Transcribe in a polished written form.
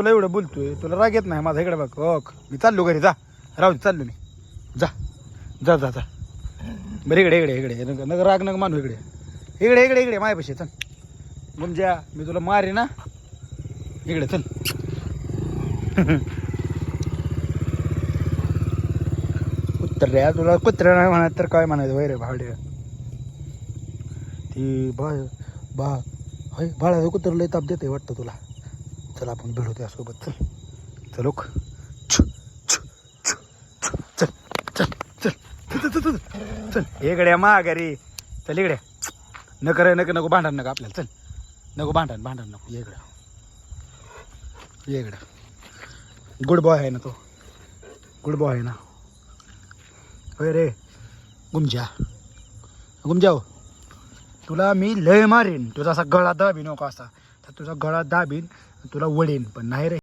तुला एवढं बोलतोय तुला राग येत नाही माझा इकडे बघ ओक मी चाललो घरी जा राहू दे चाललो मी जा जा जा जा बरं इकडे इकडे इकडे नग राग नग मानू इकडे इकडे इकडे इकडे माझ्यापाशी चल गुमजा मी तुला मारे ना इकडे चल कुत्र्या तुला कुत्र्या नाही म्हणत तर काय म्हणायचं वैरे भावड्या ती बाळा कुत्र लय ताप देते वाटतं तुला चल आपण भेटू त्यासोबत चल चल ओक चल चल चल चल चल चल इकडे माघारी चल इकडे नको नको भांडण नको आपल्याला चल नको भांडण नको इकडे गुड बॉय आहे ना तो गुड बॉय आहे ना होय रे गुमजा तुला मी लय मारीन तुझा असा गळा दाबीन नको असा तर तुझा गळा दाबीन तुला वडीन पण नाही रे